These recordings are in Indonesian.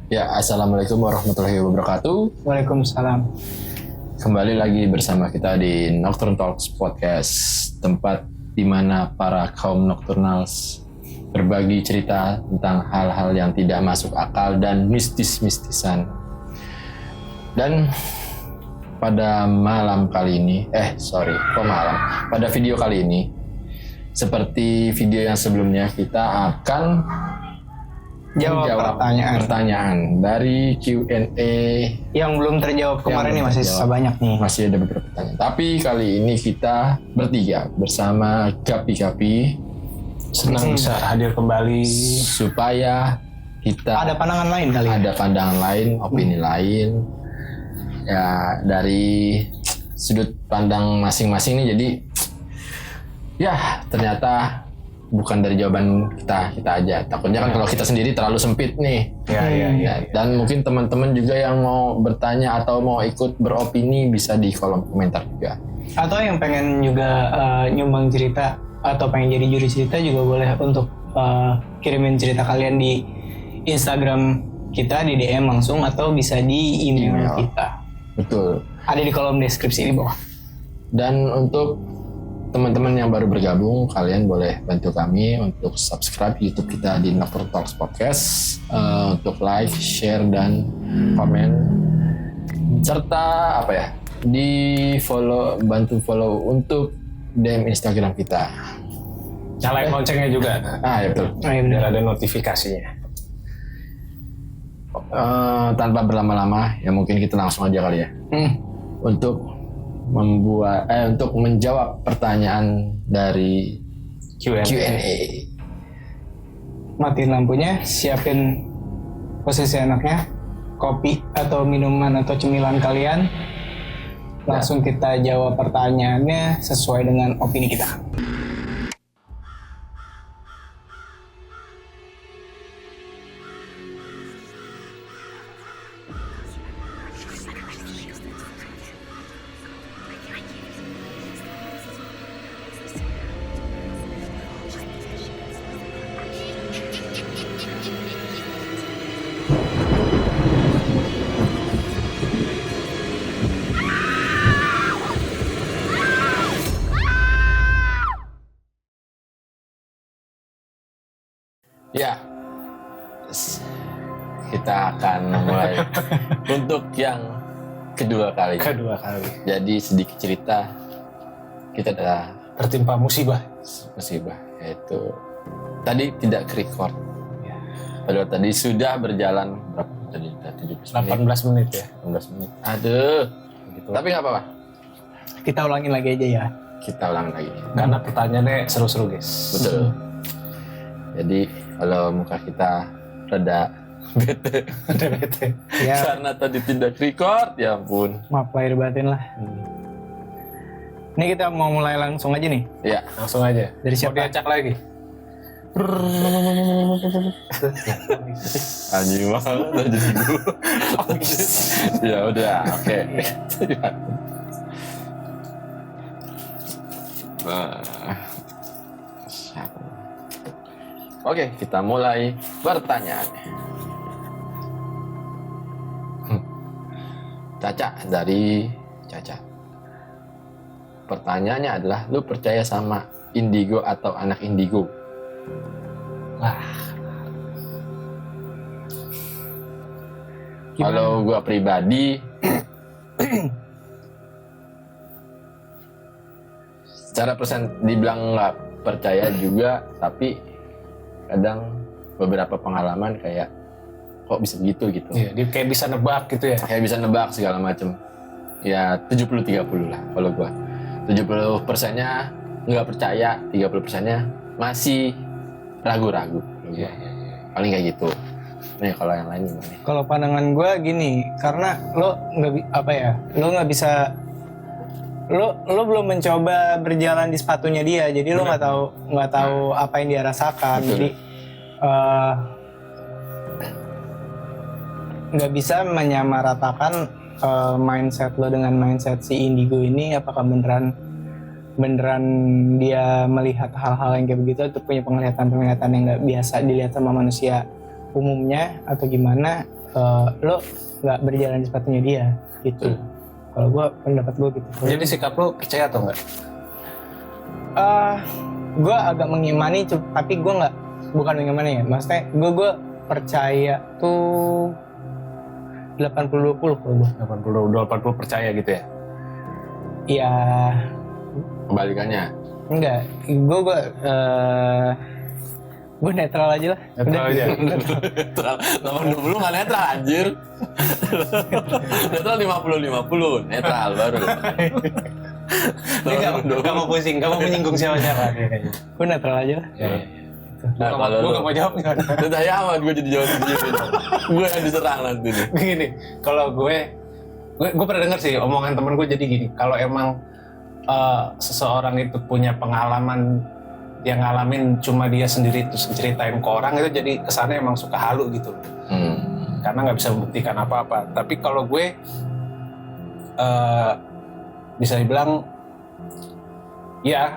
Ya, Assalamualaikum warahmatullahi wabarakatuh. Waalaikumsalam. Kembali lagi bersama kita di Nocturne Talks Podcast, tempat di mana para kaum nocturnals berbagi cerita tentang hal-hal yang tidak masuk akal dan mistis-mistisan. Dan pada malam kali ini, pada video kali ini, seperti video yang sebelumnya, kita akan Jawab pertanyaan dari Q&A yang belum terjawab kemarin nih, masih sisa banyak nih. Masih ada beberapa pertanyaan. Tapi kali ini kita bertiga bersama Gapi. Senang bisa hadir kembali Supaya kita Ada pandangan lain kali. Ada pandangan lain, opini lain. Ya, dari sudut pandang masing-masing nih, jadi ya ternyata bukan dari jawaban kita aja. Takutnya kan kalau kita sendiri terlalu sempit nih. Ya. Dan mungkin teman-teman juga yang mau bertanya atau mau ikut beropini bisa di kolom komentar juga. Atau yang pengen juga nyumbang cerita atau pengen jadi juri cerita juga boleh untuk kirimin cerita kalian di Instagram kita, di DM langsung, atau bisa di email kita. Betul. Ada di kolom deskripsi di bawah. Dan untuk teman-teman yang baru bergabung, kalian boleh bantu kami untuk subscribe YouTube kita di Nocturne Talks Podcast, untuk like, share, dan komen, serta bantu follow untuk DM Instagram kita. nyalain loncengnya juga. Ya betul. Biar ada notifikasinya. Tanpa berlama-lama, ya mungkin kita langsung aja kali ya. Untuk menjawab pertanyaan dari Q&A. Matiin lampunya, siapin posisi enaknya, kopi atau minuman atau cemilan kalian. Langsung kita jawab pertanyaannya sesuai dengan opini kita. Ya, kita akan mulai untuk yang kedua kali. Jadi sedikit cerita, kita ada Tertimpa musibah, yaitu tadi tidak record. Padahal tadi sudah berjalan berapa tadi? 18 menit ya. 18 menit. Aduh. Gitu. Tapi nggak apa-apa. Kita ulangin lagi aja ya. Kita ulang lagi. Karena pertanyaannya seru-seru guys. Betul. Jadi kalau muka kita rada bete. Ya, Karena tadi tidak record, ya ampun. maaf lahir batin lah. Ini kita mau mulai langsung aja nih. Ya, Langsung aja. Dari Mau siapa? diacak lagi? anjing banget jadi gue. Ya udah, oke. Oke, kita mulai pertanyaannya. Caca, dari Caca. Pertanyaannya adalah, lu percaya sama indigo atau anak indigo? Kalau gua pribadi secara persen dibilang nggak percaya juga, tapi kadang beberapa pengalaman kayak kok bisa begitu gitu. Iya, dia kayak bisa nebak gitu ya. Kayak bisa nebak segala macem. Ya 70-30 lah kalau gua. 70%-nya nggak percaya, 30%-nya masih ragu-ragu. Iya. Paling kayak gitu. Nih kalau yang lain gimana? Kalau pandangan gue gini, karena lo nggak bisa, lo belum mencoba berjalan di sepatunya dia, jadi lo nggak tahu apa yang dia rasakan. Betul. Jadi nggak bisa menyamaratakan mindset lo dengan mindset si indigo ini. Apakah beneran dia melihat hal-hal yang kayak begitu, atau punya penglihatan yang nggak biasa dilihat sama manusia umumnya, atau gimana? lo nggak berjalan di sepatunya dia gitu. Kalau gue pendapat gue gitu. Jadi sikap lo percaya atau enggak? Gue agak mengimani, tapi gue nggak, bukan mengimani ya. Maksudnya gue percaya tuh 80-20 kalau gue. 80 percaya gitu ya? Iya. Kebalikannya. Enggak, gue netral aja lah. Netral aja. Netral. 80-20 nggak netral anjir. Netral 50-50. Netral baru. Gak mau pusing, gak mau menyinggung siapa-siapa. Gue netral aja lah. Ya. Nah, kalau Gue lu- gak mau jawab nih. Udah ya amat gue jadi jawab sendiri. Gue yang diserang nanti nih. Gini, kalau gue pernah dengar sih omongan temen gue jadi gini. Kalau emang seseorang itu punya pengalaman yang ngalamin cuma dia sendiri terus ceritain ke orang, itu jadi kesannya emang suka halu gitu. Karena nggak bisa membuktikan apa-apa. Tapi kalau gue bisa dibilang ya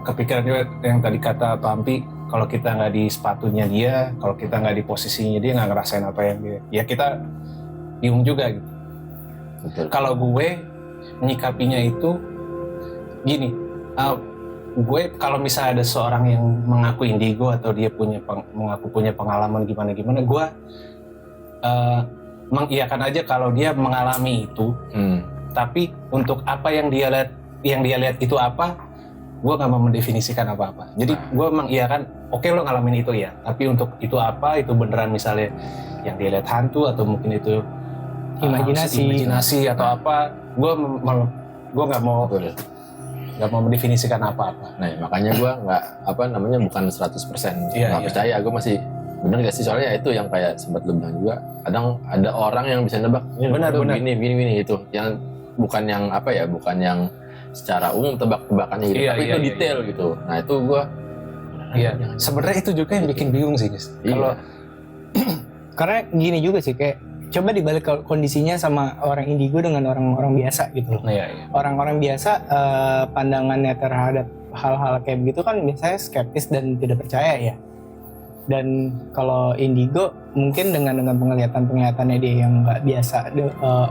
kepikiran juga yang tadi kata Tampi, kalau kita nggak di sepatunya dia, kalau kita nggak di posisinya dia, nggak ngerasain apa yang dia, ya kita bingung juga gitu. Betul. Kalau gue menyikapinya itu gini, gue kalau misalnya ada seorang yang mengaku indigo atau dia mengaku punya pengalaman gimana-gimana, gue mengiyakan aja kalau dia mengalami itu. Tapi untuk apa yang dia lihat itu apa, gue nggak mau mendefinisikan apa-apa. Jadi gue mengiyakan, oke, lo ngalamin itu ya. Tapi untuk itu apa, itu beneran misalnya yang dia lihat hantu atau mungkin itu imajinasi atau apa, gue nggak mau Betul. nggak mau mendefinisikan apa-apa. Nah, makanya gue nggak bukan 100% nggak percaya. Gue masih bener gak sih, soalnya itu yang kayak sempat lu bilang juga. Kadang ada orang yang bisa nebak ini Benar. gini itu. Yang bukan yang bukan yang secara umum tebak-tebakannya gitu, Iya, tapi iya, itu iya, detail gitu. Nah itu gue. Iya. Sebenarnya itu juga yang bikin bingung sih, guys. Iya. Kalau Karena gini juga sih, kayak coba dibalik kondisinya sama orang indigo dengan orang-orang biasa gitu loh. iya. Orang-orang biasa pandangannya terhadap hal-hal kayak begitu kan biasanya skeptis dan tidak percaya ya. Dan kalau indigo mungkin dengan penglihatannya dia yang nggak biasa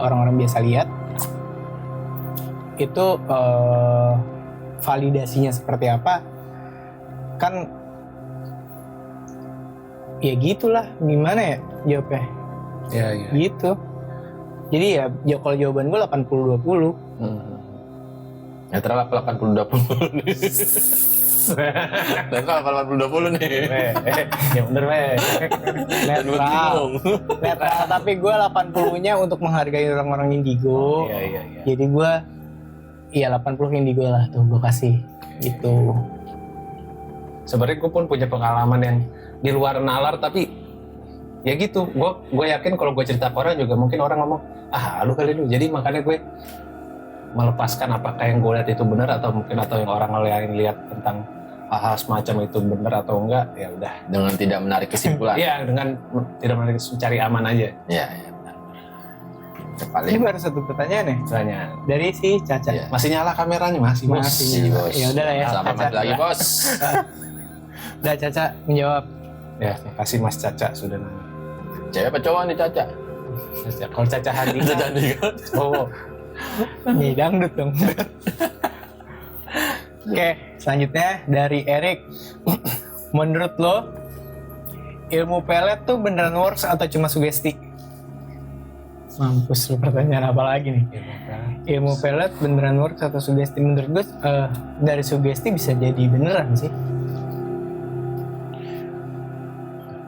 orang-orang biasa lihat, itu validasinya seperti apa kan ya gitulah, gimana ya jawabnya Iya. gitu. Jadi ya kalau jawaban gue 80-20. Netral apa 80-20 nih? Netral apa 80-20 nih? Ya bener, Netral tapi gue 80-nya untuk menghargai orang-orang indigo. Iya. Jadi gue 80 indigo lah tuh gue kasih gitu. Sebenarnya gue pun punya pengalaman yang di luar nalar, tapi ya gitu. Gue yakin kalau gue cerita ke orang juga mungkin orang ngomong, lu kali ini. Jadi makanya gue melepaskan apakah yang gue lihat itu benar atau yang orang lain lihat tentang hal-hal semacam itu benar atau enggak, ya udah. Dengan tidak menarik kesimpulan. Iya, dengan tidak mencari aman aja. Iya, benar. Paling Ini baru satu pertanyaan ya Misalnya, dari si Caca. Iya. masih nyala kameranya, masih bos. Masih. bos. Ya udah lah ya, Sampai Caca. mati lagi bos. Udah Caca menjawab. Ya, makasih Mas Caca sudah nanya. Cewek apa cowok nih Caca? Kalau Caca Handika, Caca nih kan. oh, Nih dangdut dong. Oke, selanjutnya dari Erik. Menurut lo ilmu pelet tuh beneran works atau cuma sugesti? Mampus lu, pertanyaan apa lagi nih? Ilmu pelet beneran works atau sugesti? Menurut gue dari sugesti bisa jadi beneran sih.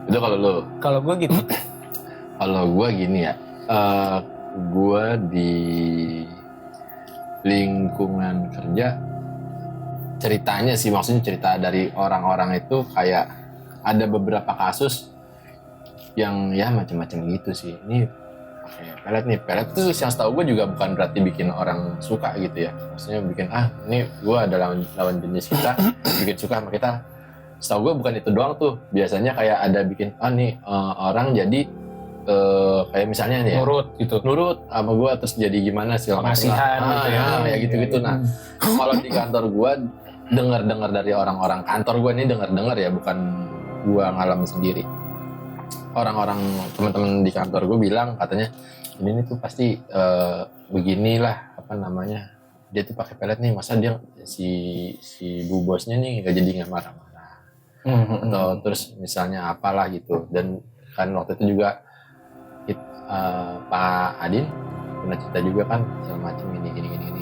Itu kalau lu. Kalau gue gitu. Kalau gue gini ya, gue di lingkungan kerja ceritanya sih, maksudnya cerita dari orang-orang itu kayak ada beberapa kasus yang ya macam-macam gitu sih. Ini pelet tuh yang setahu gue juga bukan berarti bikin orang suka gitu ya. Maksudnya bikin ini gue ada lawan jenis kita bikin suka sama kita. Setahu gue bukan itu doang tuh. Biasanya kayak ada bikin orang jadi kayak misalnya nih ya, nurut sama gue terus jadi gimana sih pengasihan gitu ya. Ya gitu-gitu. Nah, kalau di kantor gue dengar dari orang-orang kantor gue, ini dengar ya, bukan gue ngalamin sendiri. orang-orang teman-teman di kantor gue bilang katanya ini tuh pasti beginilah apa namanya, dia tuh pakai pelet nih, masa dia si bu bosnya nih nggak marah-marah atau terus misalnya apalah gitu. Dan kan waktu itu juga Pak Adin pernah cerita juga kan segala macam gini.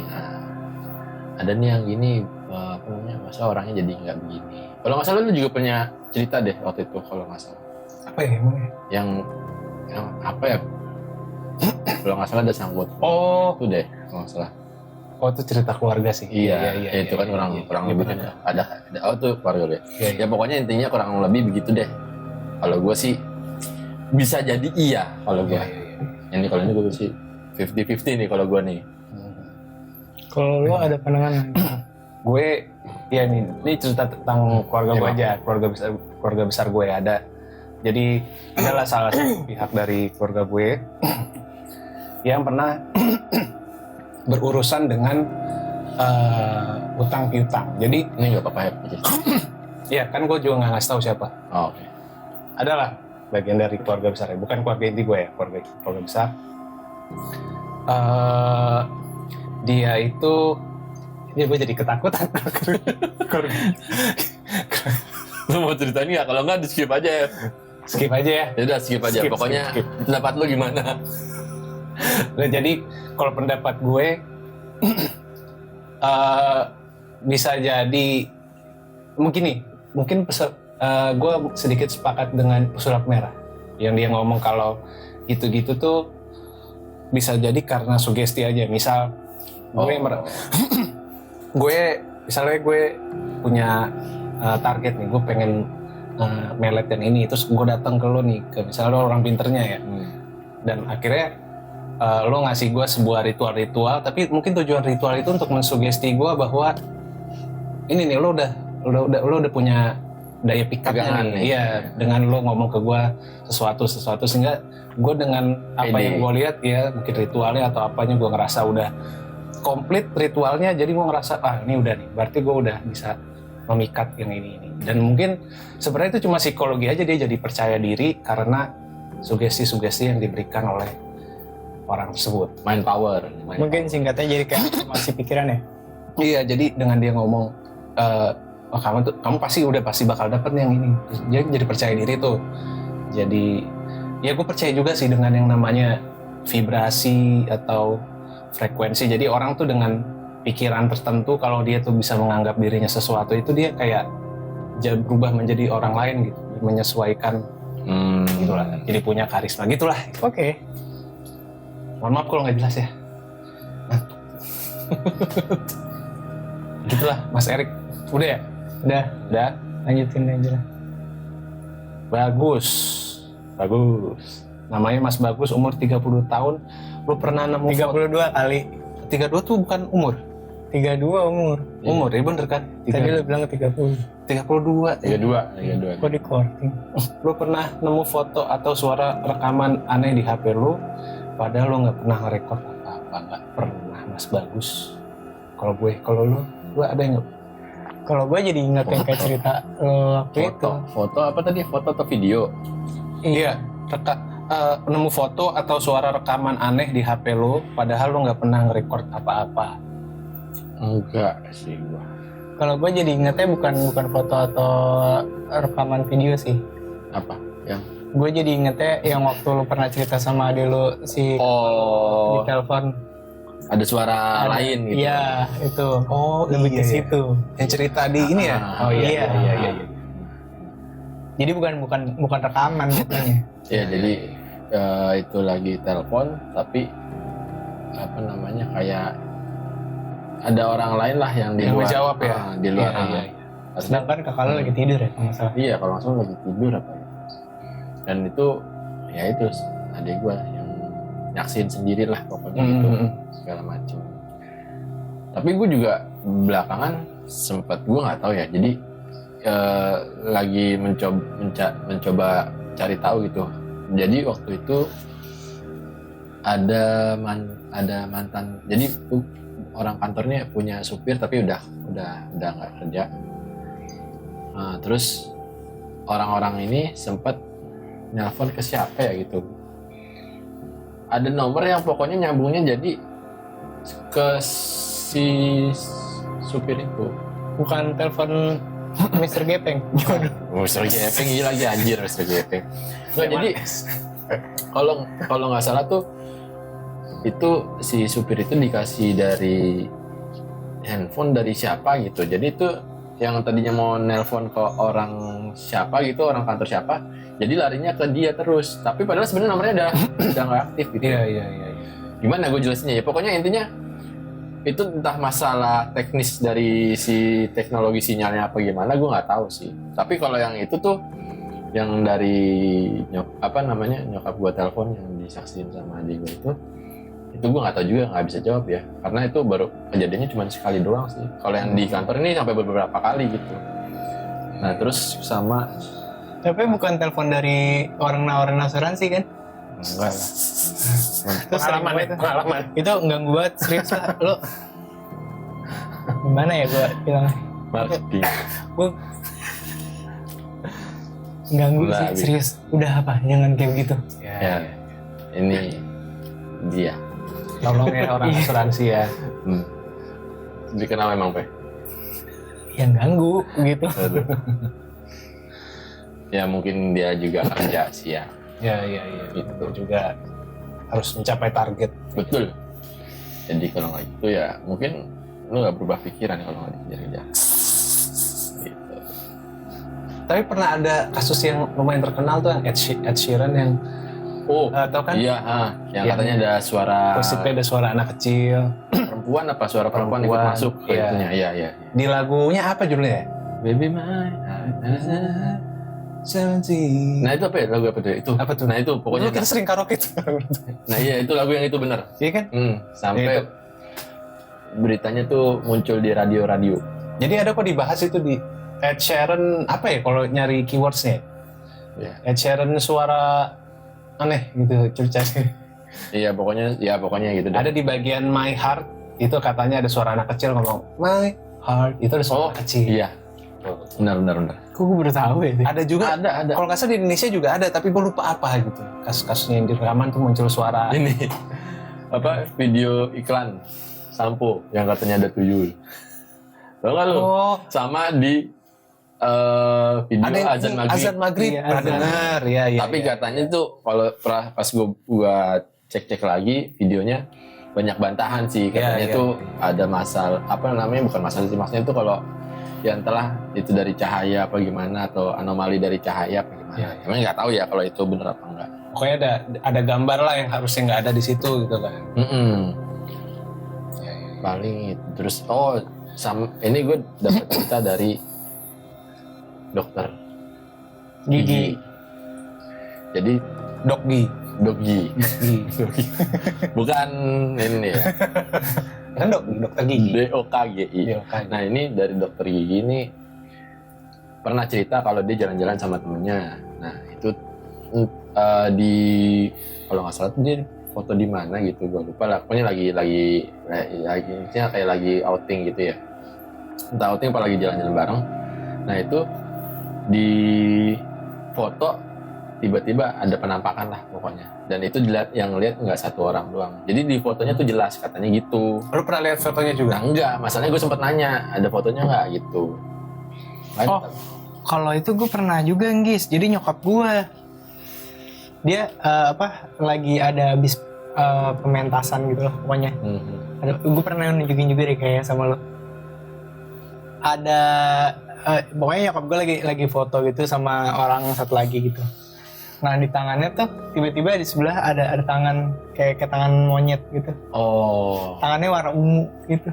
Nah, ada nih yang gini apa namanya, masa orangnya jadi nggak begini. Kalau nggak salah lu juga punya cerita deh waktu itu kalau nggak salah. Apa ya emangnya? Yang apa ya? Kalau nggak salah ada sangkut. Oh, Itu deh kalau nggak salah. oh itu cerita keluarga sih. Iya, itu kan kurang lebih kan ada oh tuh keluarga deh. Ya pokoknya intinya kurang lebih begitu deh. Kalau gue sih bisa jadi iya kalau gue. Ini kalau ini gue sih 50-50 nih kalau gue nih. Kalau lo ada pandangan? Gue ya ini cerita tentang keluarga gue aja, keluarga besar gue ada. Jadi adalah salah satu pihak dari keluarga gue yang pernah berurusan dengan utang piutang. Jadi Ini nggak apa-apa ya? ya kan gue juga nggak ngasih tahu siapa. Oh, oke. Adalah bagian dari keluarga besar ya, bukan keluarga inti gue ya, keluarga besar. Dia itu, ya gue jadi ketakutan. Lu mau ceritain nggak? Kalau nggak di skip aja ya. Skip aja ya. Ya udah skip aja. Pokoknya skip. pendapat lu gimana? Nah, jadi kalau pendapat gue bisa jadi mungkin gue sedikit sepakat dengan pesulap merah yang dia ngomong kalau gitu-gitu tuh bisa jadi karena sugesti aja. Misal misalnya gue punya target nih, gue pengen melet yang ini, terus gue datang ke lo nih, ke misalnya lo orang pinternya ya, dan akhirnya lo ngasih gue sebuah ritual, tapi mungkin tujuan ritual itu untuk mensugesti gue bahwa ini nih lo udah punya daya pikatnya nih, iya, dengan lo ngomong ke gue sesuatu sehingga gue dengan apa yang gue lihat ya, mungkin ritualnya atau apanya gue ngerasa udah komplit ritualnya, jadi gue ngerasa ini udah nih, berarti gue udah bisa memikat yang ini. Dan mungkin sebenarnya itu cuma psikologi aja, dia jadi percaya diri karena sugesti-sugesti yang diberikan oleh orang tersebut. Mind power. Mungkin singkatnya jadi kayak masih pikiran ya? Iya, jadi dengan dia ngomong, kamu pasti bakal dapet yang ini. Dia jadi percaya diri tuh. Jadi ya gue percaya juga sih dengan yang namanya vibrasi atau frekuensi. Jadi orang tuh dengan pikiran tertentu, kalau dia tuh bisa menganggap dirinya sesuatu itu, dia kayak berubah menjadi orang lain gitu, menyesuaikan gitulah, jadi punya karisma gitulah. Oke. Mohon maaf kalau nggak jelas ya. Gitulah Mas Erik. Udah ya? Udah. Lanjutin aja lah. Bagus. Namanya Mas Bagus, umur 30 tahun. Lu pernah nemu 32 kali. 32 tuh bukan umur. 32 umur. Umur, ya bener kan? Tadi lu bilang 30. 32. 32. Kok di korting? Lu pernah nemu foto atau suara rekaman aneh di HP lu, padahal lu nggak pernah ngerekord apa-apa? Nggak pernah, Mas Bagus. Kalau lu ada nggak? Kalau gue jadi ingat yang kayak cerita waktu itu. Foto apa tadi? Foto atau video? Iya, nemu foto atau suara rekaman aneh di HP lu, padahal lu nggak pernah ngerekord apa-apa. Enggak sih gua. Kalau gue jadi ingatnya bukan foto atau rekaman video sih. Apa? Yang? Gue jadi ingetnya yang waktu lu pernah cerita sama adik lu di telepon. Ada suara lain gitu. Iya, itu. Oh, lebih ke situ. Yang cerita di ini ya? Oh iya. Jadi bukan rekaman katanya. Iya, jadi itu lagi telepon, tapi apa namanya, kayak ada orang lain lah yang di luar. Menjawab ya? Di luar. Iya. Sedangkan kakak lu lagi tidur ya, kalau nggak salah. Iya, kalau nggak salah lagi tidur apa ya. Dan itu adik gua yang nyaksin sendiri lah pokoknya gitu, segala macam. Tapi gue juga belakangan sempat, gue nggak tahu ya, jadi lagi mencoba cari tahu gitu. Jadi waktu itu ada mantan, jadi orang kantornya punya supir tapi udah nggak kerja. Terus orang-orang ini sempat nelpon ke siapa ya gitu. Ada nomor yang pokoknya nyambungnya jadi ke si supir itu. Bukan telepon Mr. Gepeng. Mr. Gepeng gila lagi anjir Mr. Gepeng. Nggak, jadi kalau nggak salah tuh itu si supir itu dikasih dari handphone dari siapa gitu. Jadi itu yang tadinya mau nelpon ke orang siapa gitu, orang kantor siapa, jadi larinya ke dia terus. Tapi padahal sebenarnya nomornya udah nggak aktif gitu. Iya. Gimana gue jelasinnya ya? Pokoknya intinya itu entah masalah teknis dari si teknologi sinyalnya apa gimana, gue nggak tahu sih. Tapi kalau yang itu tuh yang dari nyokap gue telepon yang disaksiin sama adik gue itu gue nggak tahu juga, nggak bisa jawab ya, karena itu baru kejadiannya cuma sekali doang sih. Kalau yang di kantor ini sampai beberapa kali gitu. Nah terus sama Tapi bukan telepon dari orang nawarin asuransi kan? enggak lah. Terus Pengalaman. Itu ganggu banget, serius lah. Lo gimana ya gue bilangnya? Marketing. Gue ganggu Udah, sih, habis. serius. Udah apa? Jangan kayak begitu. Ya, ini dia. Tolong ya orang asuransi ya. Dikenal memang Pe. Yang ganggu gitu. Aduh. Ya mungkin dia juga kerja sih ya. Iya. Itu juga harus mencapai target. Betul. Jadi kalau nggak gitu ya mungkin lu nggak berubah pikiran kalau nggak dikejar-kejar. Gitu. Tapi pernah ada kasus yang lumayan terkenal tuh yang Ed Sheeran yang tau kan? Iya, yang katanya ada suara Gosipnya ada suara anak kecil. perempuan apa suara perempuan ikut masuk ke Iya. itunya. Iya. Di lagunya apa judulnya? Baby my. Nah itu apa ya lagu apa tuh? Itu Apa tuh? Nah itu pokoknya. Dulu kita sering karaoke tuh. Nah iya itu lagu yang itu benar. Iya kan? Sampai Itu. beritanya tuh muncul di radio-radio. Jadi ada kok dibahas itu di Ed Sheeran apa ya kalau nyari keywordsnya? Iya. Ed Sheeran suara aneh gitu ceritanya. Iya pokoknya gitu deh. Ada di bagian My Heart itu katanya ada suara anak kecil ngomong My Heart itu ada suara anak kecil. Iya. Benar. Kok gue baru tahu ya? Ada juga Ada. kalau nggak salah di Indonesia juga ada tapi gue lupa apa gitu. Kasus-kasusnya yang di rekaman tuh muncul suara. Ini apa video iklan sampo yang katanya ada tuyul. Tahu nggak lu? Oh, Sama di video ada yang azan maghrib. Azan maghrib Iya, pernah azan. dengar ya. Tapi katanya tuh kalau pas gua cek lagi videonya banyak bantahan sih katanya Iya. tuh ada masalah apa namanya bukan masalah sih maksudnya tuh kalau yang telah itu dari cahaya apa gimana atau anomali dari cahaya apa gimana. Iya. Emang nggak tahu ya kalau itu bener apa enggak. Pokoknya ada gambar lah yang harusnya nggak ada di situ gitu kan. Ya. Paling itu. Terus ini gue dapat cerita dari dokter Gigi. Jadi Doggy. Doggy. Bukan ini ya. Kan dokter gigi. DOKGI. Iya, kan. Nah ini dari dokter gigi ini pernah cerita kalau dia jalan-jalan sama temennya. Nah itu di kalau nggak salah tuh dia foto di mana gitu gue lupa lah. Pokoknya lagi kayak lagi outing gitu ya. Entah outing apa lagi jalan-jalan bareng. Nah itu di foto tiba-tiba ada penampakan lah pokoknya. Dan itu yang lihat nggak satu orang doang. Jadi di fotonya tuh jelas katanya gitu. Lu pernah lihat fotonya juga? Nah enggak, masalahnya gue sempet nanya, ada fotonya nggak gitu. Oh, kalau itu gue pernah juga Nggis. Jadi nyokap gue dia lagi ada habis pementasan gitu loh pokoknya. Gue pernah nunjukin juga deh kayaknya sama lo. Ada pokoknya nyokap gue lagi foto gitu sama orang satu lagi gitu. Nah di tangannya tuh tiba-tiba di sebelah ada tangan kayak tangan monyet gitu. Oh. Tangannya warna ungu gitu.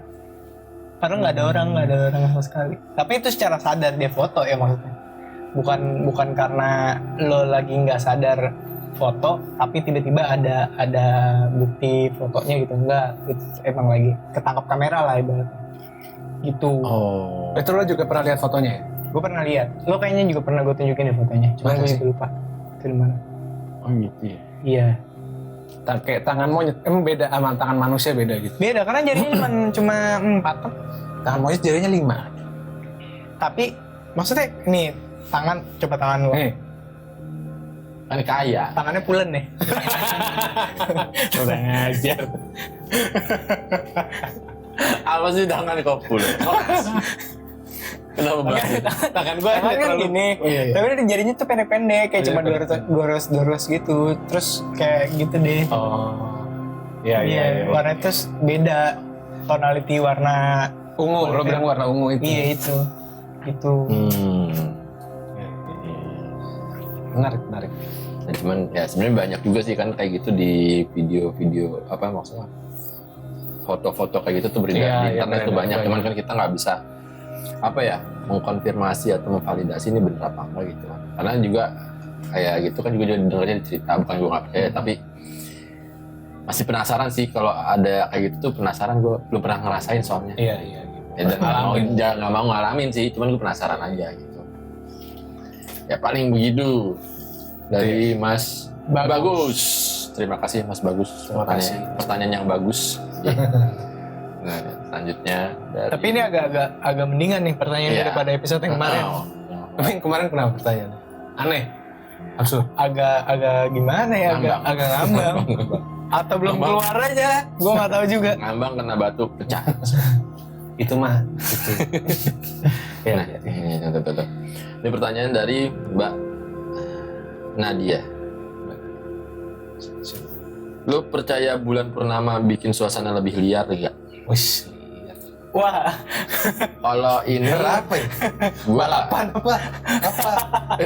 Padahal nggak ada orang sama sekali. Tapi itu secara sadar dia foto ya maksudnya. Bukan karena lo lagi nggak sadar foto, tapi tiba-tiba ada bukti fotonya gitu. Enggak, itu emang lagi ketangkap kamera lah ibaratnya. Gitu. Oh. Itu lo juga pernah lihat fotonya ya? Gue pernah lihat. Lo kayaknya juga pernah gue tunjukin deh fotonya. Cuma Masa gue sih? juga lupa. Itu di mana? Oh gitu ya. Iya. Kayak tangan monyet, emang beda sama tangan manusia beda gitu. Beda karena jarinya cuma 4 kan. Tangan monyet jarinya 5. Tapi maksudnya nih tangan coba tangan lo. Nih, Kan kaya. Tangannya pulen nih. Udah ngajar. Apa sih tangan kok pulen? Kenapa banget? Tangan gue kan gini. Oh, iya. Tapi ini jarinya tuh pendek-pendek kayak Iya, cuma pendek. doros gitu. Terus kayak gitu deh. Oh. Iya. Warnanya terus beda. Tonality warna Ungu, lo bilang warna ungu itu. Iya itu. Itu. Menarik. Nah, cuman ya sebenarnya banyak juga sih kan kayak gitu di video-video apa maksudnya foto-foto kayak gitu tuh beredar Iya, di iya, internet tuh beredar, banyak. Cuman banyak. kan kita nggak bisa apa ya mengkonfirmasi atau memvalidasi ini benar apa enggak gitu. Karena juga kayak gitu kan juga dengarnya di cerita, bukan gue nggak percaya tapi masih penasaran sih kalau ada kayak gitu tuh penasaran, gue belum pernah ngerasain soalnya. Iya. Ya, dan nggak mau ngalamin sih, cuman gue penasaran aja gitu. Ya paling begitu dari Mas Bagus. Terima kasih Mas Bagus. Terima kasih. Pertanyaan yang bagus. Nah, selanjutnya dari... Tapi ini agak mendingan nih pertanyaan Iya. daripada episode yang kemarin. Tapi yang kemarin kenapa pertanyaannya? Aneh. Absurd. Agak gimana ya? Agak ngambang. Atau belum Ngambang. keluar aja? Gue nggak tahu juga. Ngambang kena batu pecah. Itu mah. Itu. Nah, tuh. Ini pertanyaan dari Mbak Nadia. Lu percaya bulan purnama bikin suasana lebih liar enggak? Wis. Wah, Kalau ini Apa ya? gua Balapan apa?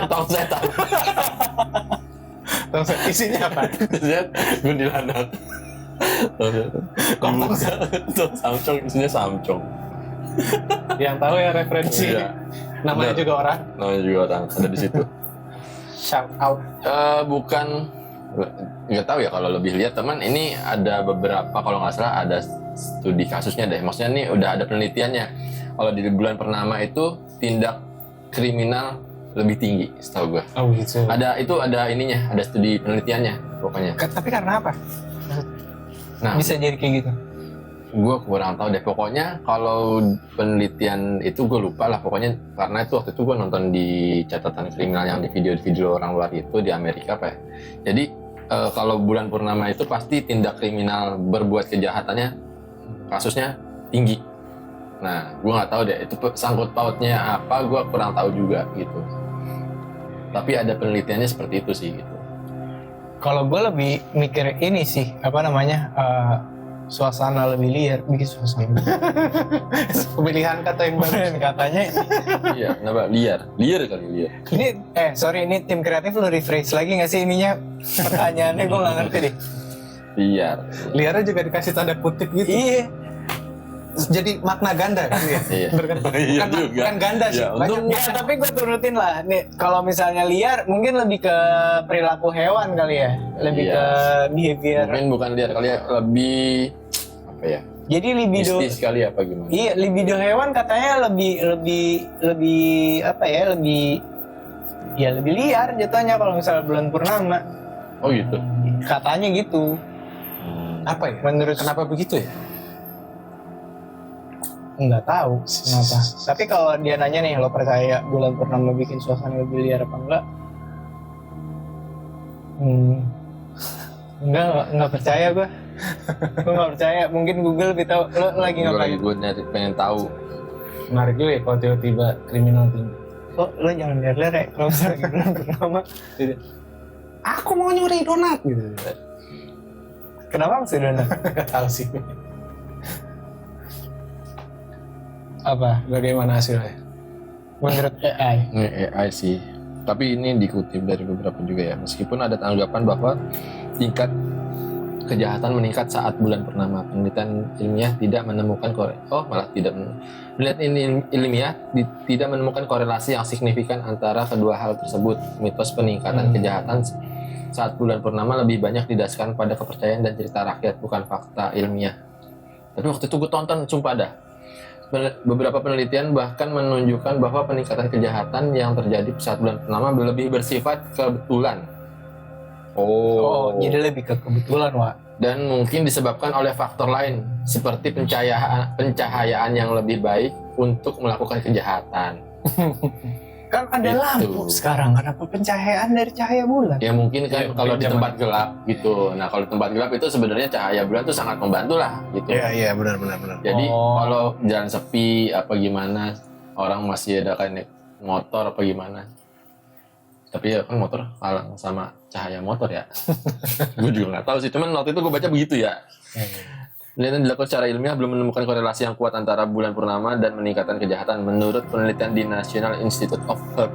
tong setan. Isinya apa? Lihat kuntilanak. Tong samcong isinya samcong. Yang tahu ya referensi. Iya. Namanya Bener. juga orang. Namanya juga orang ada di situ. Shout out. Bukan, nggak tahu ya kalau lebih lihat teman, ini ada beberapa kalau nggak salah ada studi kasusnya deh. Maksudnya nih udah ada penelitiannya. Kalau di bulan purnama itu tindak kriminal lebih tinggi, setahu gue. Oh gitu. Ada ininya, ada studi penelitiannya pokoknya. tapi karena apa? Nah, Bisa jadi kayak gitu. gue kurang tahu deh. Pokoknya kalau penelitian itu gue lupa lah. Pokoknya karena itu waktu itu gue nonton di catatan kriminal yang di video orang luar itu di Amerika apa ya. Jadi kalau bulan purnama itu pasti tindak kriminal berbuat kejahatannya kasusnya tinggi. Nah, gue nggak tahu deh itu sangkut pautnya apa. Gue kurang tahu juga gitu. Tapi ada penelitiannya seperti itu sih gitu. Kalau gue lebih mikir ini sih, apa namanya, suasana lebih liar, bikin suasana. Pemilihan kata yang bagus. Katanya, Iya, kenapa? Liar kali liar. ini, sorry, ini tim kreatif lu rephrase lagi nggak sih ininya? Pertanyaannya gue nggak ngerti deh. Liar. Liarnya juga dikasih tanda kutip gitu. Iya. Jadi makna ganda kan ya? Iya. Bener kan? Iya Bukan- juga. bukan ganda sih. Ya, Banyak untung- Ya, tapi gue turutin lah. Nih, kalau misalnya liar, mungkin lebih ke perilaku hewan kali ya, lebih Iya. ke behavior. Mungkin bukan liar kali ya, lebih apa ya? Jadi libido, Mistis kali apa gimana? iya libido hewan katanya lebih apa ya, lebih liar jatuhnya kalau misalnya bulan purnama. Oh gitu. Katanya gitu. Apa ya? Menurut Kenapa begitu ya? nggak tahu kenapa. Tapi kalau dia nanya nih, lo percaya bulan purnama bikin suasana lebih liar apa enggak? Enggak percaya gue. Gue nggak percaya. Mungkin Google lebih tahu. Lo lagi ngapain? Gue nyari pengen tahu. Menarik juga ya kalau tiba-tiba kriminal tinggi. Lo jangan liar-liar ya kalau misalnya bulan purnama. Aku mau nyuri donat gitu. Kenapa mesti donat? Gak tahu sih. Apa? Bagaimana hasilnya? Menurut AI? Ini AI sih. Tapi ini dikutip dari beberapa juga ya. Meskipun ada tanggapan bahwa tingkat kejahatan meningkat saat bulan purnama. Penelitian ilmiah tidak menemukan penelitian ilmiah tidak menemukan korelasi yang signifikan antara kedua hal tersebut. Mitos peningkatan kejahatan saat bulan purnama lebih banyak didasarkan pada kepercayaan dan cerita rakyat, bukan fakta ilmiah. Tapi waktu itu gue tonton, sumpah dah. Beberapa penelitian bahkan menunjukkan bahwa peningkatan kejahatan yang terjadi saat bulan purnama lebih bersifat kebetulan. Oh, jadi lebih ke kebetulan, Wak. Dan mungkin disebabkan oleh faktor lain seperti pencahayaan yang lebih baik untuk melakukan kejahatan. Kan ada Gitu. lampu sekarang, kenapa pencahayaan dari cahaya bulan? Ya mungkin kan Ya, kalau di zaman- tempat gelap gitu. Nah kalau di tempat gelap itu sebenarnya cahaya bulan tuh sangat membantu lah gitu. Iya benar. Jadi Oh. kalau jalan sepi apa gimana, orang masih ada kayak naik motor apa gimana. Tapi ya kan motor halang sama cahaya motor ya. Gue juga nggak tahu sih. Cuman waktu itu gue baca begitu ya. Penelitian dilakukan secara ilmiah belum menemukan korelasi yang kuat antara bulan purnama dan meningkatkan kejahatan menurut penelitian di National Institute of Health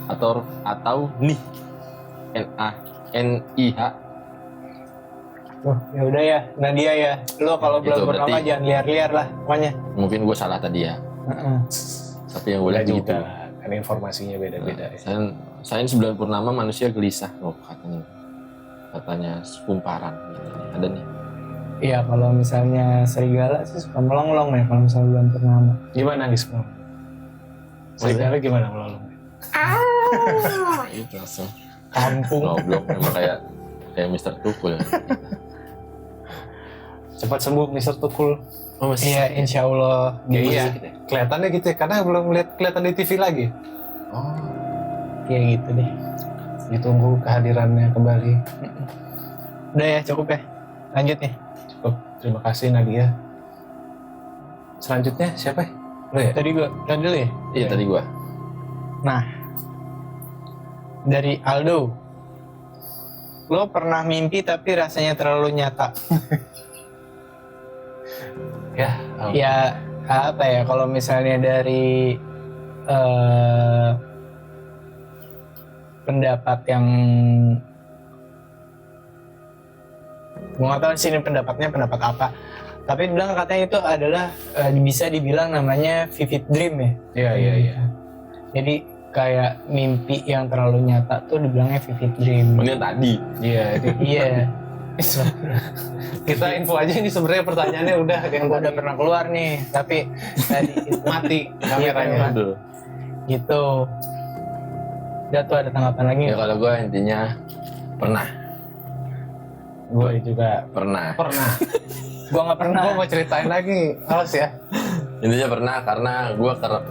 atau NIH. NIH. Oh, ya udah ya, Nadia ya. Lo kalau Itu bulan purnama berarti- jangan liar-liar lah pokoknya. Mungkin gue salah tadi ya. Tapi yang gue Boleh lihat begitu. juga. Kan informasinya beda-beda. Ya. Sains bulan purnama manusia gelisah. Oh katanya kumparan. Ada nih. Iya, kalau misalnya serigala sih suka melonglong ya kalau misalnya bulan purnama. Gimana guys? Serigala gimana melolong? Itu langsung Kampung. goblok memang kayak Mr. Tukul. Cepat sembuh Mr. Tukul. Oh masih. Iya, insya Allah. Ya, iya. Kelihatannya gitu ya, karena belum kelihatan di TV lagi. Oh. Kayak gitu deh. Ditunggu kehadirannya kembali. Udah ya, cukup ya. Lanjut nih. Oh, terima kasih Nadia. Selanjutnya siapa? Lo ya? Tadi dulu ya. Iya tadi gua. Nah, dari Aldo. Lo pernah mimpi tapi rasanya terlalu nyata. Ya. Ya, apa ya, kalau misalnya dari pendapat yang gue nggak tahu sih ini pendapat apa, tapi bilang katanya itu adalah bisa dibilang namanya vivid dream ya. Iya. Jadi kayak mimpi yang terlalu nyata tuh dibilangnya vivid dream. Ini yang tadi. Iya. Iya. Kita info aja ini sebenarnya pertanyaannya udah yang Udah pernah keluar nih, tapi tadi mati kameranya. Aduh. gitu. Udah tuh ada tanggapan lagi Ya nggak? kalau gua intinya pernah. Gue juga Pernah. Gua nggak pernah. Gue mau ceritain lagi, awas ya. Intinya pernah karena gua kerap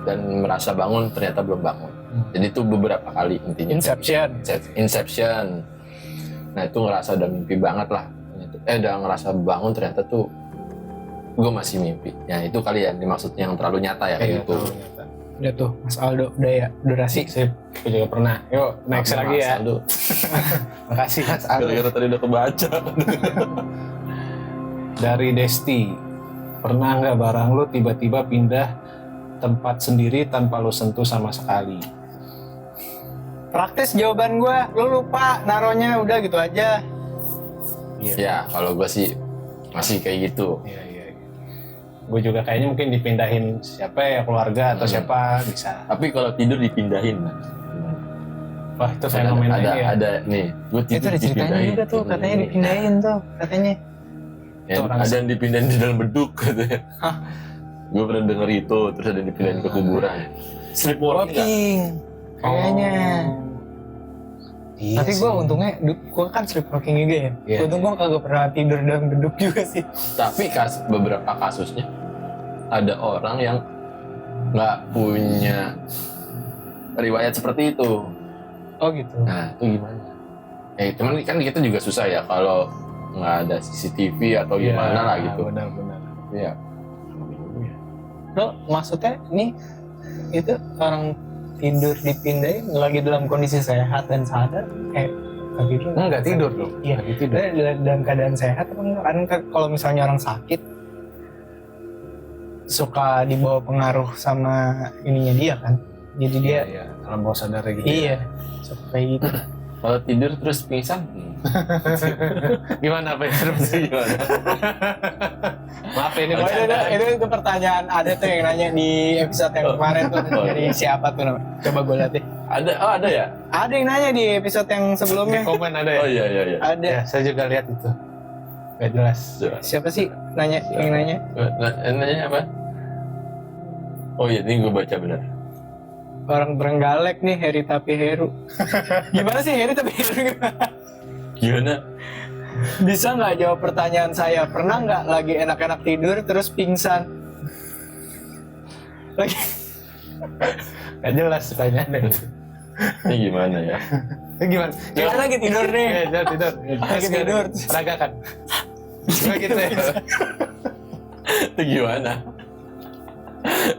dan merasa bangun ternyata belum bangun. Jadi itu beberapa kali intinya. Inception. Nah itu ngerasa udah mimpi banget lah. Udah ngerasa bangun ternyata tuh gue masih mimpi. Ya itu kali ya dimaksudnya yang terlalu nyata ya kayak gitu. Udah tuh, Mas Aldo, udah ya, durasi. Sip, gue juga pernah. Yuk, next lagi ya. Aldo. Makasih Mas Aldo. Gara-gara tadi udah kebaca. Dari Desti, pernah nggak barang lo tiba-tiba pindah tempat sendiri tanpa lo sentuh sama sekali? Praktis jawaban gua, lu lupa naruhnya, udah gitu aja. Ya kalau gue sih masih kayak gitu. Iya. Gue juga kayaknya mungkin dipindahin siapa ya, keluarga atau siapa bisa. Tapi kalau tidur dipindahin. Mas. Wah itu fenomena ini ya. Ada nih. Gue Itu ada ceritanya juga tuh, katanya dipindahin tuh, katanya. Ya, Itu orang ada yang dipindahin di dalam beduk katanya. Hah? Gue pernah denger itu, terus ada yang dipindahin ke kuburan. Sleepwalking, kayaknya. Iya Tapi sih. gue untungnya, gue kan sleepwalking juga ya. Iya. Untung gue kagak pernah tidur dalam beduk juga sih. Tapi beberapa kasusnya ada orang yang nggak punya riwayat seperti itu. Oh gitu. Nah itu gimana? Cuman kan kita juga susah ya kalau nggak ada CCTV atau Iya, gimana lah gitu. Benar-benar. Iya. Lo maksudnya ini itu orang tidur dipindahin lagi dalam kondisi sehat dan sadar? Tidur? Enggak tidur dong. Iya. Lagi tidur. Dalam keadaan sehat apa enggak? Kan kalau misalnya orang sakit suka dibawa pengaruh sama ininya dia kan. Jadi dia Iya, alam bawah sadar gitu. iya suka kayak gitu. Kalau tidur terus pingsan, Gimana Pak? gimana? Maaf ini Oh, itu pertanyaan ada tuh yang nanya di episode yang kemarin tuh Oh, dari siapa tuh namanya? Coba gue lihat deh. Ada ya? Ada yang nanya di episode yang Di sebelumnya. komen ada ya? Oh iya. Ada. Ya, saya juga lihat itu. Gak jelas. Siapa sih nanya yang nanya? Nanya apa? Oh iya, ini gue baca benar. Orang Berenggalek nih, Heri tapi Heru. Gimana sih Heri tapi Heru gimana? Gimana? Bisa nggak jawab pertanyaan saya? Pernah nggak lagi enak-enak tidur terus pingsan? Gak jelas pertanyaannya. Ini gimana ya? Gimana? Kita lagi tidur nih. Tidur. Lagi tidur. Peragakan. Cuma gitu ya. Itu gimana?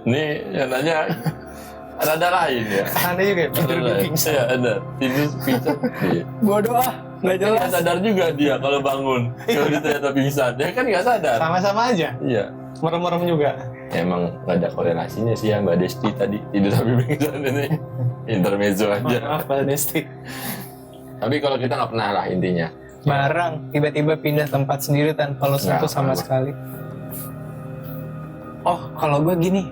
Nih yang nanya ada lain ya. Aneh juga ya, tidur di pingsan. Iya ada. Tidur pingsan. Iya. Bodoh ah. Nggak Dia nggak jelas. sadar juga dia kalau bangun. Kalau dia ternyata pingsan. Dia kan nggak sadar. Sama-sama aja. Iya. Merem-merem juga. Emang nggak ada korelasinya sih ya Mbak Desti tadi tidur tapi pingsan ini. Intermezzo aja. Maaf Pak Desti. Tapi kalau kita nggak pernah lah intinya. Barang tiba-tiba pindah tempat sendiri tanpa lo sentuh Nggak, sama apa. sekali. Oh, kalau gue gini,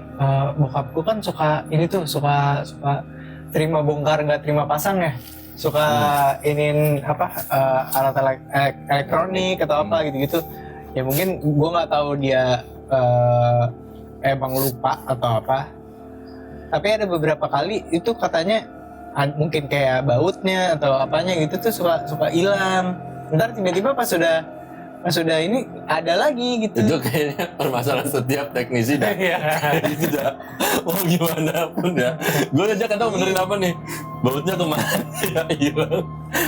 bokapku kan suka ini tuh, suka terima bongkar nggak terima pasang ya, suka inin apa alat elektronik atau apa gitu-gitu. Ya mungkin gue nggak tahu dia emang lupa atau apa. Tapi ada beberapa kali itu katanya mungkin kayak bautnya atau apanya gitu tuh suka hilang. Ntar tiba-tiba pas sudah ini ada lagi gitu. Itu kayaknya permasalahan setiap teknisi dah. Iya. Itu dah. Mau gimana pun ya. Gue aja kan tau benerin apa nih. Bautnya kemana? Ya hilang.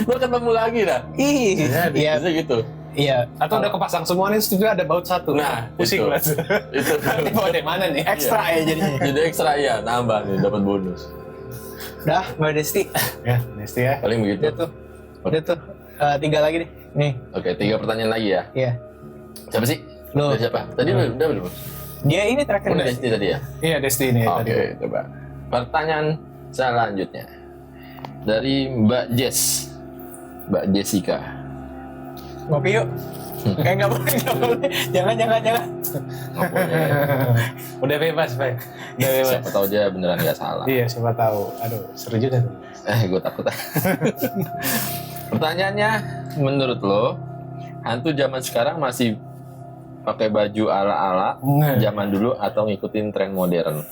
Gue ketemu lagi dah. Iya, Bisa gitu. iya. Atau udah kepasang semua nih, juga ada baut satu. Nah, pusing itu. banget. Itu. Nanti bawa dari mana nih? Ekstra ya jadinya. Jadi ekstra ya, nambah nih dapat bonus. Dah, Mbak Desti. Ya, Desti ya. Paling begitu. Udah tuh. 3 lagi deh. Nih, Oke, 3 pertanyaan lagi ya. iya. Siapa sih? Lo. Udah siapa? Tadi udah belum? Dia ini terakhir Udah nih. Desti tadi ya? Iya, Desti ini tadi. Oke, coba. Pertanyaan selanjutnya dari Mbak Jess, Mbak Jessica. Ngopi yuk. Nggak boleh. Jangan. Udah bebas, Pak. Udah bebas. Siapa tahu dia beneran nggak salah. Iya, siapa tahu. Aduh, seru juga tuh. Gue takut. Pertanyaannya, menurut lo, hantu zaman sekarang masih pakai baju ala-ala zaman dulu atau ngikutin tren modern?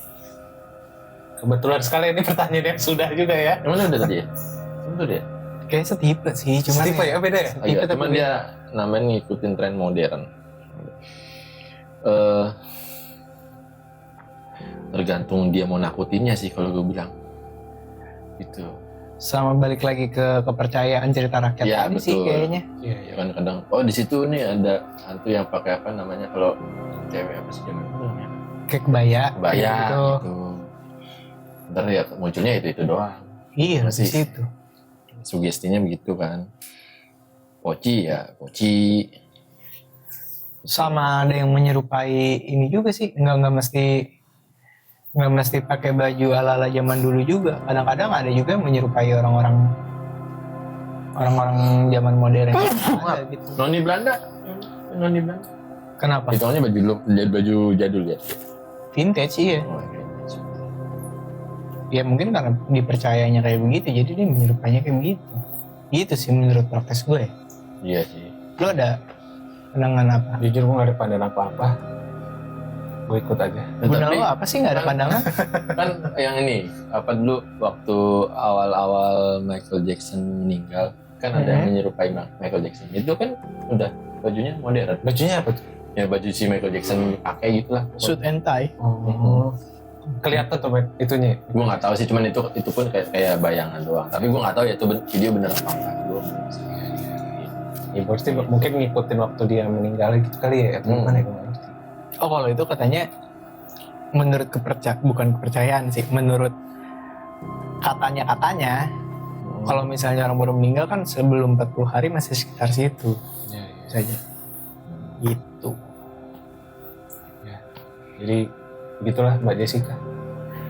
Kebetulan sekali ini pertanyaan yang sudah juga ya. Emang udah tadi ya? Itu dia. Kayak setipe sih, cuman Tipe ya, beda ya? Iya, tapi cuman dia namanya ngikutin tren modern. Tergantung dia mau nakutinnya sih kalau gue bilang. Gitu. sama balik lagi ke kepercayaan cerita rakyat Iya, tadi sih betul. kayaknya. Iya, iya. Kan kadang, oh di situ nih ada hantu yang pakai apa namanya kalau cewek apa sih zaman dulu namanya? Kayak kebaya. Kebaya gitu. gitu. Ntar ya munculnya itu doang. Iya, di Masih. situ. Sugestinya begitu kan. Poci ya, poci. Sama ada yang menyerupai ini juga sih, nggak mesti pakai baju ala-ala zaman dulu juga. Kadang-kadang ada juga yang menyerupai orang-orang zaman modern. Ada gitu. Noni Belanda. Noni Belanda. Kenapa? Hitungannya baju jadul ya. Vintage iya. Oh, oke. Ya mungkin karena dipercayanya kayak begitu, jadi dia menyerupainya kayak begitu. Gitu sih menurut prokes gue. Iya sih. Lo ada pandangan apa? Jujur gue gak ada pandangan apa-apa. Gue ikut aja. Guna Tapi lo apa sih, nggak ada pandangan? kan yang ini apa dulu waktu awal-awal Michael Jackson meninggal kan ada yang menyerupai Michael Jackson. Itu kan udah bajunya modern. Bajunya apa tuh? Ya baju si Michael Jackson pakai gitulah. Suit and tie. Oh. Kelihatan tuh itunya. Gue nggak tahu sih, cuman itu pun kayak bayangan doang. Tapi gue nggak tahu ya itu video bener apa enggak. Gue Ya berarti mungkin ngikutin waktu dia meninggal gitu kali ya. Atau gimana ya, gue nggak ngerti. Oh, kalau itu katanya menurut bukan kepercayaan sih, menurut katanya kalau misalnya orang baru meninggal kan sebelum 40 hari masih sekitar situ Ya, ya. saja. Gitu. Jadi begitulah Mbak Jessica.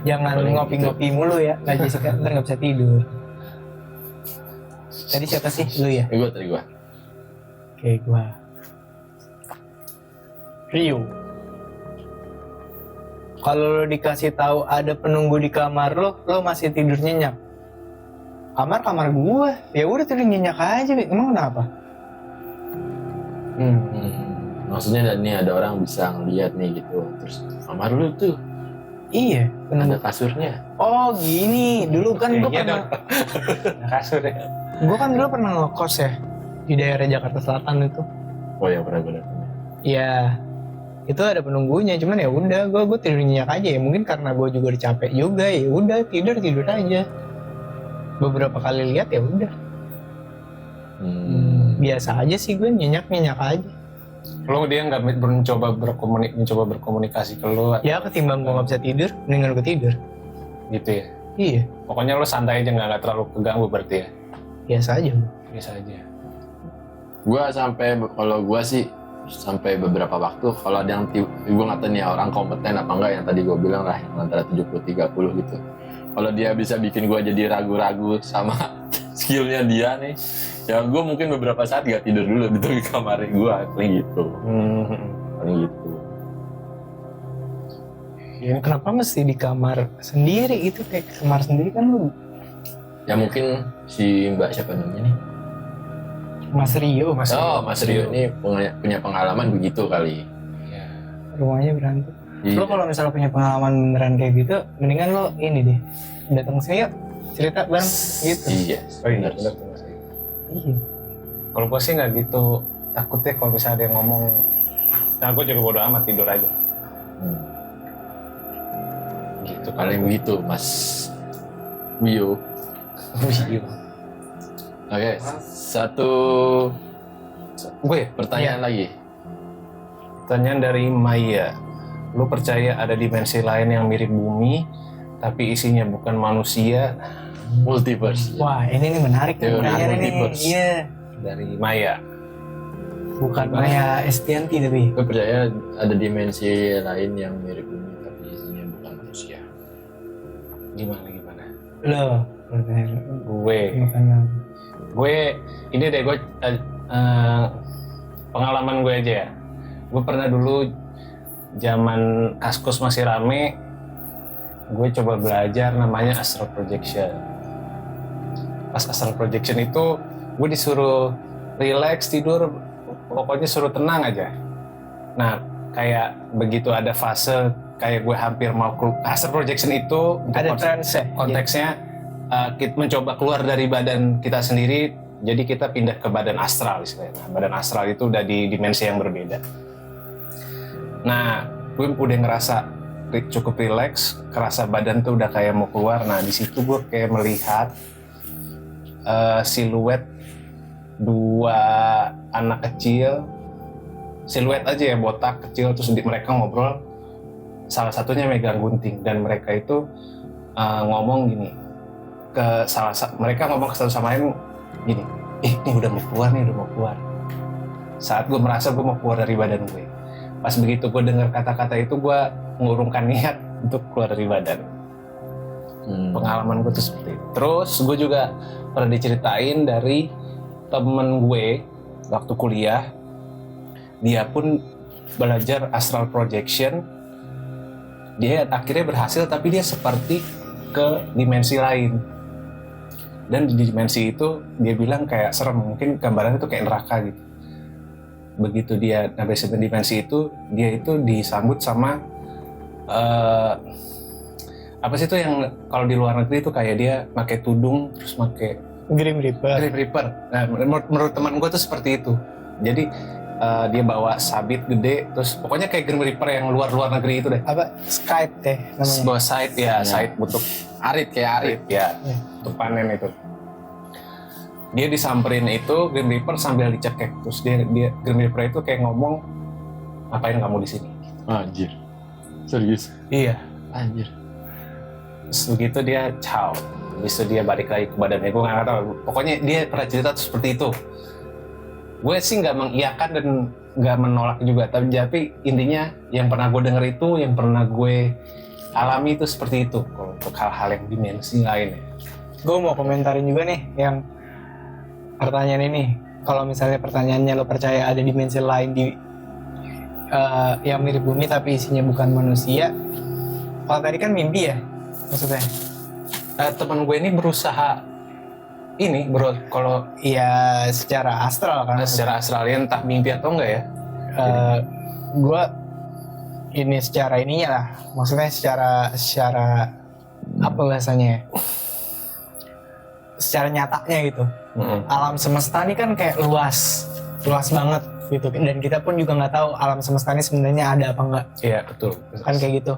Jangan Paling ngopi-ngopi mulu ya, Kak Jessica, ntar nggak bisa tidur. Tadi siapa sih? Lu ya? tadi gue. Oke, gua. Rio. Kalau lo dikasih tahu ada penunggu di kamar lo masih tidur nyenyak. Kamar gua, ya udah tidur nyenyak aja. Emang kenapa? Maksudnya nih ada orang bisa ngeliat nih gitu. Terus kamar lu tuh Iya, ada penunggu. kasurnya. Oh gini, dulu kan gua Iya pernah, dong. Kasur ya. gua kan dulu pernah ngekos ya di daerah Jakarta Selatan itu. Oh yang pernah gue datang. Iya, itu ada penunggunya, cuman ya udah gue tidur nyenyak aja ya, mungkin karena gue juga udah capek juga, ya udah tidur aja. Beberapa kali lihat ya udah biasa aja sih, gue nyenyak aja. Lo dia nggak mencoba berkomunikasi ke lo? Ya ketimbang gue nggak bisa tidur, mendingan gue tidur. Gitu ya? Iya. Pokoknya lo santai aja, nggak terlalu keganggu berarti ya? Biasa aja. Biasa aja. Kalau gue sih sampai beberapa waktu, kalau ada yang gue nggak tahu nih orang kompeten apa enggak, yang tadi gue bilang lah yang antara 70-30 gitu. Kalau dia bisa bikin gue jadi ragu-ragu sama skillnya dia nih, ya gue mungkin beberapa saat gak tidur dulu di kamar gue, paling gitu. Paling gitu. Ya, kenapa mesti di kamar sendiri? Itu kayak kamar sendiri kan lu. Ya mungkin si Mbak siapa namanya nih? Mas Rio. Mas Rio ini punya pengalaman begitu kali. Ya. Rumahnya berantuk. Iya. Lo kalau misalnya punya pengalaman beneran kayak gitu, mendingan lo ini deh, datang sini yuk, cerita bareng gitu. Iya, benar. Iya. Kalau gue sih nggak gitu, takutnya kalau misalnya ada yang ngomong, nah gue juga bodo amat, tidur aja. Gitu Paling begitu, Mas Wio. Oke, satu Gue pertanyaan lagi. pertanyaan dari Maya. Lu percaya ada dimensi lain yang mirip bumi, tapi isinya bukan manusia? Multiverse. Wah, ini nih menarik nih Teori pertanyaan ini. multiverse. Iya. Dari Maya. Bukan Maya Estianti tapi. Gue percaya ada dimensi lain yang mirip bumi, tapi isinya bukan manusia. Gimana? Lo. Gue ini deh, gue pengalaman gue aja ya. Gue pernah dulu zaman Kaskus masih rame, gue coba belajar namanya astral projection. Pas astral projection itu gue disuruh relax, tidur, pokoknya suruh tenang aja. Nah, kayak begitu ada fase kayak gue hampir mau astral projection itu Ada trance ya? konteksnya kita mencoba keluar dari badan kita sendiri, jadi kita pindah ke badan astral istilahnya. Nah, badan astral itu udah di dimensi yang berbeda. Nah, gue udah ngerasa cukup rileks, kerasa badan tuh udah kayak mau keluar. Nah, di situ gue kayak melihat siluet dua anak kecil, siluet aja ya, botak kecil, terus mereka ngobrol. Salah satunya megang gunting, dan mereka itu ngomong gini mereka ngomong ke satu sama lain gini, ini udah mau keluar. Saat gue merasa gue mau keluar dari badan gue, pas begitu gue dengar kata-kata itu, gue mengurungkan niat untuk keluar dari badan. Pengalaman gue tuh seperti itu. Terus gue juga pernah diceritain dari temen gue waktu kuliah, dia pun belajar astral projection. Dia akhirnya berhasil, tapi dia seperti ke dimensi lain. Dan di dimensi itu dia bilang kayak serem, mungkin gambarannya itu kayak neraka gitu. Begitu dia sampai satu dimensi itu, dia itu disambut sama apa sih itu yang kalau di luar negeri itu kayak dia pakai tudung terus pakai Grim Reaper. Nah, menurut teman gue tuh seperti itu. Jadi dia bawa sabit gede, terus pokoknya kayak Grim Reaper yang luar negeri itu deh. Apa? Skype deh namanya. Bawa site ya, site bentuk arit ya, untuk panen itu. Dia disamperin itu Grim Reaper sambil dicekek, terus dia Grim Reaper itu kayak ngomong, ngapain kamu di sini? Anjir. Serius? Iya. Anjir. Terus begitu dia ciao. Habis itu dia balik lagi ke badannya, gue nggak tahu. Pokoknya dia pernah cerita tuh seperti itu. Gue sih nggak mengiyakan dan nggak menolak juga, tapi intinya yang pernah gue denger itu, yang pernah gue alami itu seperti itu. Kalau untuk hal-hal yang dimensi lain ya. Gue mau komentarin juga nih yang pertanyaan ini. Kalau misalnya pertanyaannya lo percaya ada dimensi lain di yang mirip bumi tapi isinya bukan manusia. Kalau tadi kan mimpi ya maksudnya. Teman gue ini berusaha ini bro, kalau ya secara astral kan. secara astralian entah mimpi atau enggak ya. Gue ini secara ininya lah, maksudnya secara apa bahasanya? Secara nyatanya gitu. Alam semesta ini kan kayak luas banget. gitu. Dan kita pun juga nggak tahu alam semesta ini sebenarnya ada apa enggak. Iya betul. Kan kayak gitu.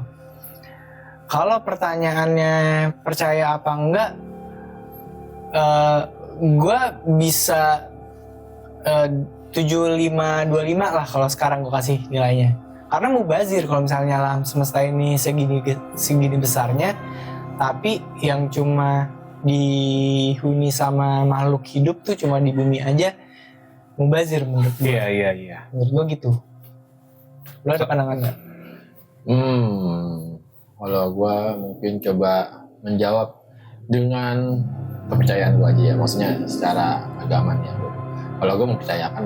Kalau pertanyaannya percaya apa enggak, gue bisa 75-25 lah kalau sekarang gue kasih nilainya. Karena mubazir kalau misalnya alam semesta ini segini besarnya, tapi yang cuma dihuni sama makhluk hidup tuh cuma di bumi aja, mubazir menurut gue. Iya. Menurut gue gitu. Lo ada pandangan nggak? Kalau gue mungkin coba menjawab dengan kepercayaan gue aja ya, maksudnya secara agamanya. Kalau gue mempercayakan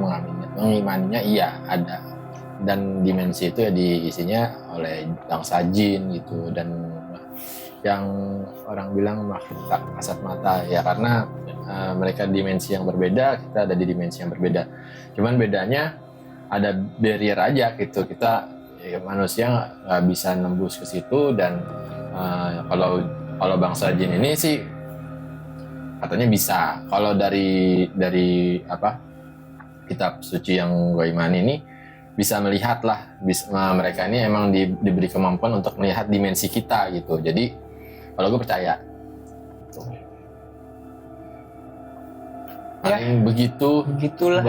mengimaninya iya ada, dan dimensi itu ya diisinya oleh bangsa jin gitu, dan yang orang bilang makhluk tak kasat mata ya, karena mereka dimensi yang berbeda, kita ada di dimensi yang berbeda. Cuman bedanya ada barrier aja gitu, kita ya, manusia nggak bisa nembus ke situ. Dan kalau bangsa jin ini sih katanya bisa. Kalau dari kitab suci yang gue imani ini bisa melihat lah, mereka ini emang diberi kemampuan untuk melihat dimensi kita gitu. Jadi kalau gue percaya paling begitulah.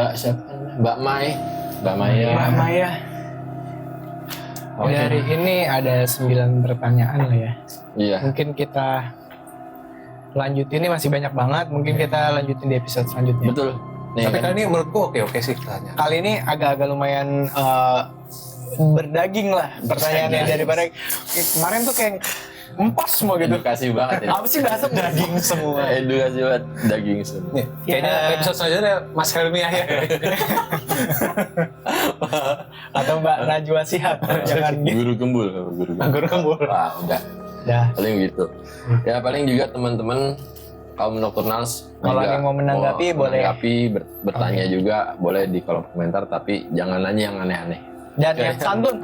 Mbak Maya. Dari ini ada 9 pertanyaan lah ya. Iya. Mungkin kita lanjutin, ini masih banyak banget. Mungkin kita lanjutin di episode selanjutnya. Betul. Nih, Tapi kali ini menurutku oke sih tanya. Kali ini agak-agak lumayan berdaging lah pertanyaannya daripada kemarin tuh kayak empas semua gitu. edukasi banget ya. Apa sih bahasa daging semua? Edukasi banget, daging semua. Nih, kayaknya episode selanjutnya Mas Helmi ya. Atau Mbak Najwa Shihab, jangan gitu. Guru Gembul. Wah, udah. Paling gitu. Ya paling juga teman-teman kaum Nocturnals kalau yang mau menanggapi boleh. Bertanya juga boleh di kolom komentar, tapi jangan nanya yang aneh-aneh. Dan yang santun.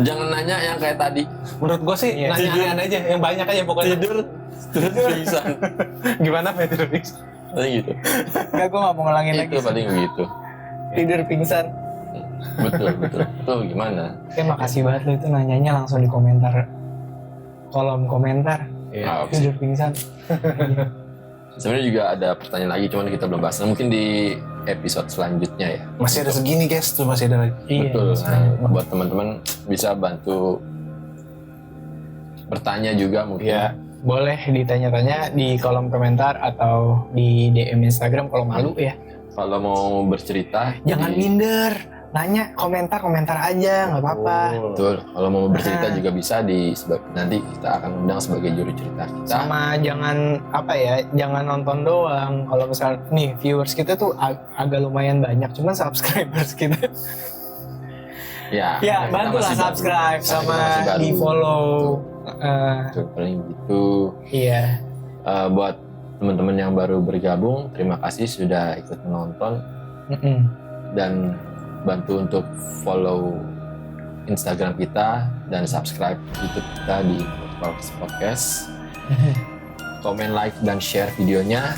Jangan nanya yang kayak tadi. Menurut gue sih nanya aneh-aneh aja, yang banyak aja pokoknya. Tidur pingsan. Gimana Pak tidur pingsan? Paling gitu. Enggak, gue gak mau ngulangin lagi. Itu paling begitu. Tidur pingsan. Betul. Itu gimana? Makasih banget lo itu nanyanya langsung di komentar. Kolom komentar. Iya. Tidur pingsan. Sebenarnya juga ada pertanyaan lagi, cuman kita belum bahas. Mungkin di episode selanjutnya ya. Masih ada segini guys, tuh masih ada lagi. Betul. Buat teman-teman bisa bantu bertanya juga mungkin. Ya, boleh ditanya-tanya di kolom komentar atau di DM Instagram kalau malu ya. Kalau mau bercerita, Jangan minder. Nanya komentar aja, nggak apa-apa. Betul. Kalau mau bercerita juga bisa nanti kita akan undang sebagai juru cerita kita. Sama jangan jangan nonton doang. Kalau misal nih viewers kita tuh agak lumayan banyak, cuman subscribers kita. Ya bantulah subscribe sama di follow. Itu paling gitu. Iya. Buat teman-teman yang baru bergabung, terima kasih sudah ikut menonton. Dan bantu untuk follow Instagram kita dan subscribe YouTube kita di Talks Podcast. Komen, like, dan share videonya.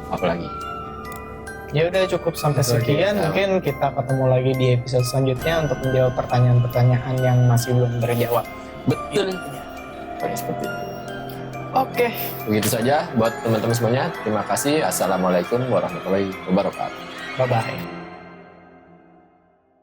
Apalagi? Ya udah cukup sampai sekian. Mungkin kita ketemu lagi di episode selanjutnya untuk menjawab pertanyaan-pertanyaan yang masih belum terjawab. Betul. Seperti itu. Oke. Begitu saja buat teman-teman semuanya. Terima kasih. Assalamualaikum warahmatullahi wabarakatuh. Bye-bye.